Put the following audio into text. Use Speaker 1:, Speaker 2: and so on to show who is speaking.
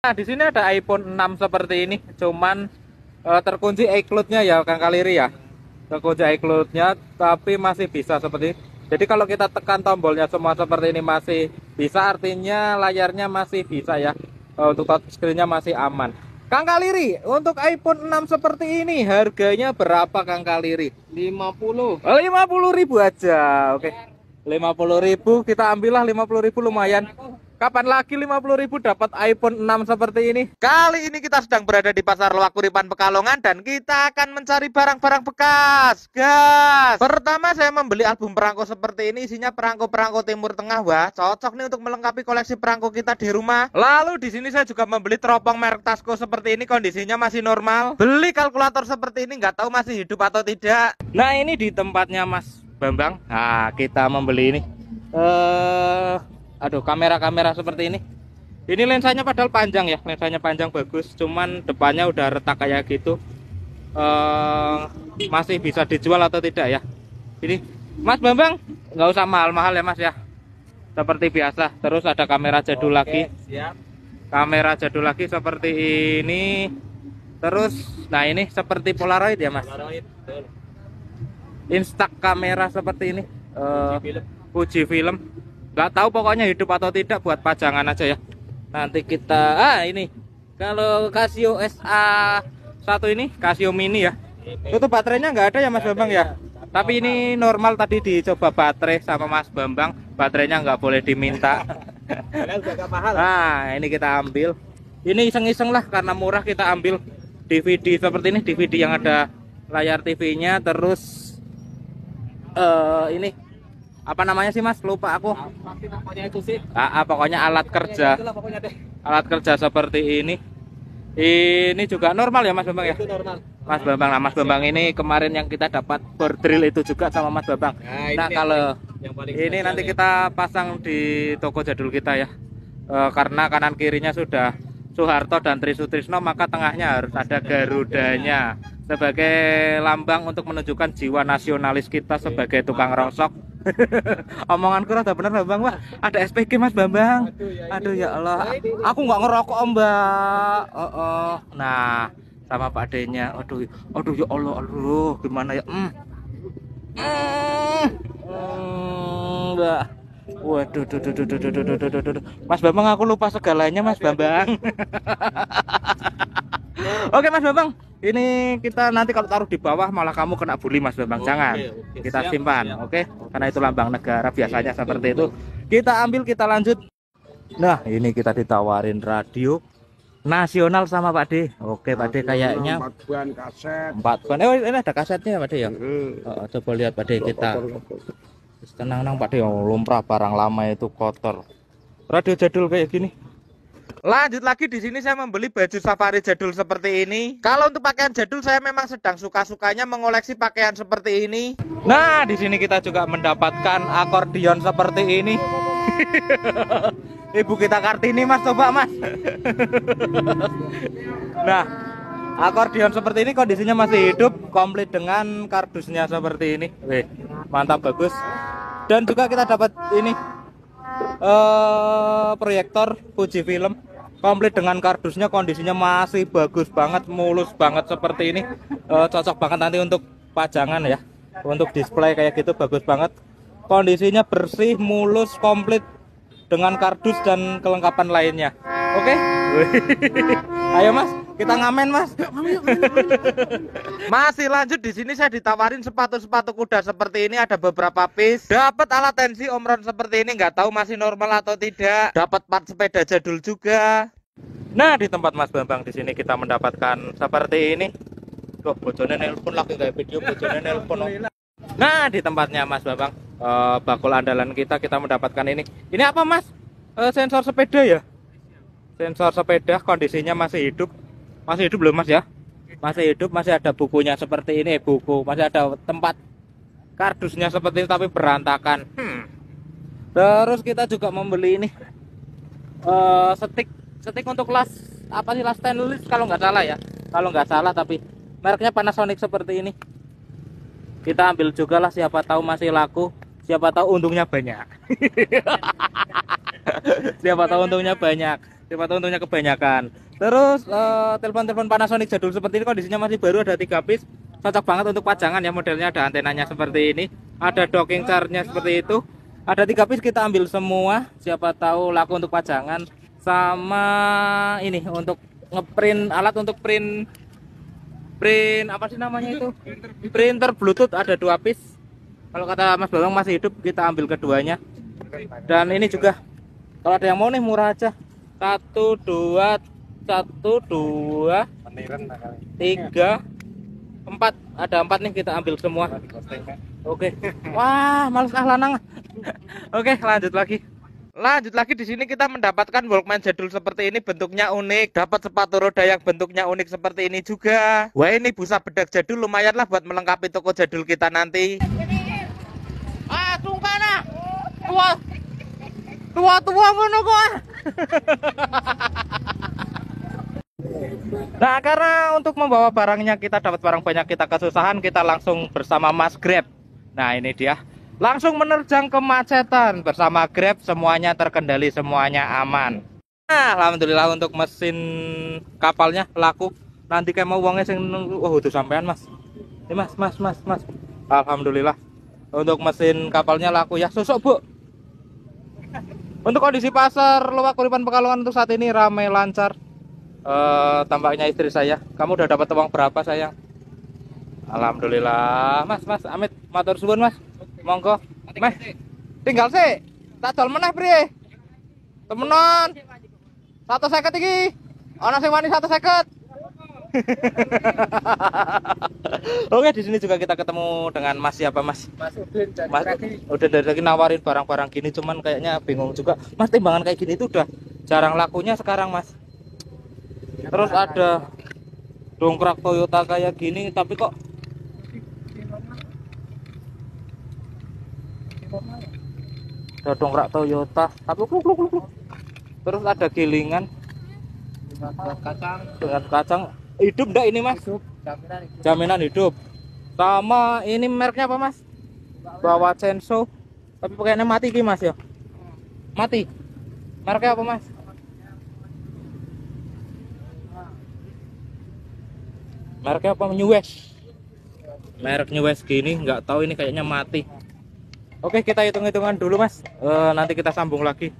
Speaker 1: Nah, di sini ada iPhone 6 seperti ini, cuman terkunci iCloud-nya ya, Kang Kaliri ya. Terkunci iCloud-nya, tapi masih bisa seperti ini. Jadi kalau kita tekan tombolnya semua seperti ini masih bisa, artinya layarnya masih bisa ya. Untuk touchscreen-nya masih aman. Kang Kaliri, untuk iPhone 6 seperti ini harganya berapa Kang Kaliri?
Speaker 2: 50.
Speaker 1: 50.000 aja. Oke. 50.000 kita ambillah, 50.000 lumayan. Kapan lagi 50.000 dapat iPhone 6 seperti ini? Kali ini kita sedang berada di Pasar Loak Kuripan Pekalongan dan kita akan mencari barang-barang bekas. Gas. Pertama saya membeli album perangko seperti ini, isinya perangko-perangko Timur Tengah. Wah, cocok nih untuk melengkapi koleksi perangko kita di rumah. Lalu di sini saya juga membeli teropong merek Tasco seperti ini, kondisinya masih normal. Beli kalkulator seperti ini, nggak tahu masih hidup atau tidak. Nah, ini di tempatnya Mas Bambang. Nah, kita membeli ini. Aduh, kamera-kamera seperti ini. Ini lensanya padahal panjang ya, lensanya panjang bagus, cuman depannya udah retak kayak gitu. Masih bisa dijual atau tidak ya? Ini Mas Bambang, nggak usah mahal-mahal ya Mas ya. Seperti biasa. Terus ada kamera jadul lagi.
Speaker 2: Siap.
Speaker 1: Kamera jadul lagi seperti ini. Terus, nah ini seperti Polaroid ya Mas.
Speaker 2: Polaroid, betul.
Speaker 1: Instax kamera seperti ini.
Speaker 2: Film.
Speaker 1: Fuji film. Nggak tahu pokoknya hidup atau tidak, buat pajangan aja ya. Nanti kita ini kalau Casio SA1 ini Casio Mini ya. Itu baterainya nggak ada ya Mas Bambang ya. Tapi ini normal, tadi dicoba baterai sama Mas Bambang, baterainya nggak boleh diminta.
Speaker 2: Mahal.
Speaker 1: Nah, ini kita ambil. Ini iseng-iseng lah, karena murah kita ambil DVD seperti ini, DVD yang ada layar TV-nya. Terus ini apa namanya sih Mas, lupa aku.
Speaker 2: Pokoknya itu sih.
Speaker 1: Pokoknya alat kerja.
Speaker 2: Itulah pokoknya deh.
Speaker 1: Alat kerja seperti ini. Ini juga normal ya Mas Bambang ya.
Speaker 2: Itu normal.
Speaker 1: Mas Bambang, nah Mas Bambang ini kemarin yang kita dapat board drill itu juga sama Mas Bambang. Nah, kalau
Speaker 2: yang paling
Speaker 1: ini nanti kita pasang di toko jadul kita ya. Karena kanan kirinya sudah Soeharto dan Tri Sutrisno, maka tengahnya harus ada Garudanya sebagai lambang untuk menunjukkan jiwa nasionalis kita sebagai tukang rongsok. Omonganku rada bener Bambang, Pak. Ada SPG Mas Bambang. Aduh ya Allah. Aku nggak ngerokok Mbak. Nah, sama Pak D-nya. Aduh ya Allah. Aduh, gimana ya? Mbak. Waduh, duh. Mas Bambang, aku lupa segalanya Mas Bambang. Oke Mas Bambang, ini kita nanti kalau taruh di bawah malah kamu kena bully Mas Bambang. Jangan, kita simpan, oke? Karena itu lambang negara biasanya seperti itu. Kita ambil, kita lanjut. Nah, ini kita ditawarin radio nasional sama Pak D. Oke Pak D, kayaknya
Speaker 3: 4 ban kaset.
Speaker 1: 4 ban. Ini ada kasetnya Pak D ya? Coba lihat Pak D, kita tenang Pak D. Lumrah barang lama itu kotor. Radio jadul kayak gini. Lanjut lagi, di sini saya membeli baju safari jadul seperti ini. Kalau untuk pakaian jadul saya memang sedang suka-sukanya mengoleksi pakaian seperti ini. Nah, di sini kita juga mendapatkan akordion seperti ini. Ibu kita Kartini Mas, coba Mas. Nah, akordion seperti ini kondisinya masih hidup, komplit dengan kardusnya seperti ini. Wih, mantap, bagus. Dan juga kita dapat ini proyektor Fuji film, komplit dengan kardusnya, kondisinya masih bagus banget, mulus banget seperti ini. Cocok banget nanti untuk pajangan ya, untuk display kayak gitu, bagus banget. Kondisinya bersih, mulus, komplit dengan kardus dan kelengkapan lainnya. Oke. Ayo Mas, kita ngamen Mas. Masih lanjut, di sini saya ditawarin sepatu-sepatu kuda seperti ini, ada beberapa piece. Dapat alat tensi omron seperti ini, nggak tahu masih normal atau tidak. Dapat part sepeda jadul juga. Nah, di tempat Mas Bambang di sini kita mendapatkan seperti ini. Loh, bojone nelpon lagi kayak video, bojone nelpon. Nah, di tempatnya Mas Bambang, bakul andalan kita mendapatkan ini. Ini apa Mas? Sensor sepeda ya? Sensor sepeda, kondisinya masih hidup. Masih hidup belum Mas ya? Masih hidup, masih ada bukunya seperti ini, buku. Masih ada tempat kardusnya seperti ini tapi berantakan. Terus kita juga membeli ini stick untuk las, apa sih, las stainless kalau nggak salah ya. Kalau nggak salah, tapi mereknya Panasonic seperti ini. Kita ambil juga lah, siapa tahu masih laku, siapa tahu untungnya banyak. Siapa tahu untungnya banyak. siapa tahu untungnya kebanyakan. Terus telepon-telepon Panasonic jadul seperti ini kondisinya masih baru, ada 3 piece, cocok banget untuk pajangan ya, modelnya ada antenanya seperti ini, ada docking charge-nya seperti itu, ada 3 piece kita ambil semua, siapa tahu laku untuk pajangan. Sama ini untuk ngeprint, alat untuk print apa sih namanya itu, printer Bluetooth, ada 2 piece. Kalau kata Mas Bawang masih hidup, kita ambil keduanya. Dan ini juga kalau ada yang mau nih murah aja, 1 2 3 4, ada 4 nih, kita ambil semua. Oke. Wah, males lanang. Oke, lanjut lagi di sini kita mendapatkan Walkman jadul seperti ini, bentuknya unik, dapat sepatu roda yang bentuknya unik seperti ini juga. Wah, ini busa bedak jadul lumayan lah buat melengkapi toko jadul kita nanti. Sungkana tua ngono kok. Nah, karena untuk membawa barangnya kita dapat barang banyak, kita kesusahan, kita langsung bersama Mas Grab. Nah, ini dia, langsung menerjang kemacetan bersama Grab, semuanya terkendali, semuanya aman. Nah, alhamdulillah untuk mesin kapalnya laku. Nanti kayak mau uangnya sing itu sampean Mas. Ini Mas. Alhamdulillah untuk mesin kapalnya laku ya, sosok Bu. Untuk kondisi pasar Luwak Kuripan Pekalongan untuk saat ini ramai lancar. Tampaknya istri saya, kamu udah dapat uang berapa sayang? Alhamdulillah Mas Amit, matur suwun Mas. Monggo meh tinggal sih tak dol meneh priye temenan 150 iki ana sing wani 150. Oke, di sini juga kita ketemu dengan Mas siapa Mas? Mas Udin dari lagi nawarin barang-barang gini, cuman kayaknya bingung juga Mas, timbangan kayak gini itu udah jarang lakunya sekarang Mas. Terus ada dongkrak Toyota kayak gini, tapi kok ada dongkrak Toyota tapi kluk. Terus ada gilingan dengan kacang hidup enggak ini Mas? Jaminan hidup. Sama ini mereknya apa Mas? Bawa Censo tapi pakainya mati ki Mas ya? Mati. Mereknya apa Mas? Mereknya apa? New West. Merek New West gini, nggak tahu ini kayaknya mati. Oke, kita hitung-hitungan dulu Mas. Nanti kita sambung lagi.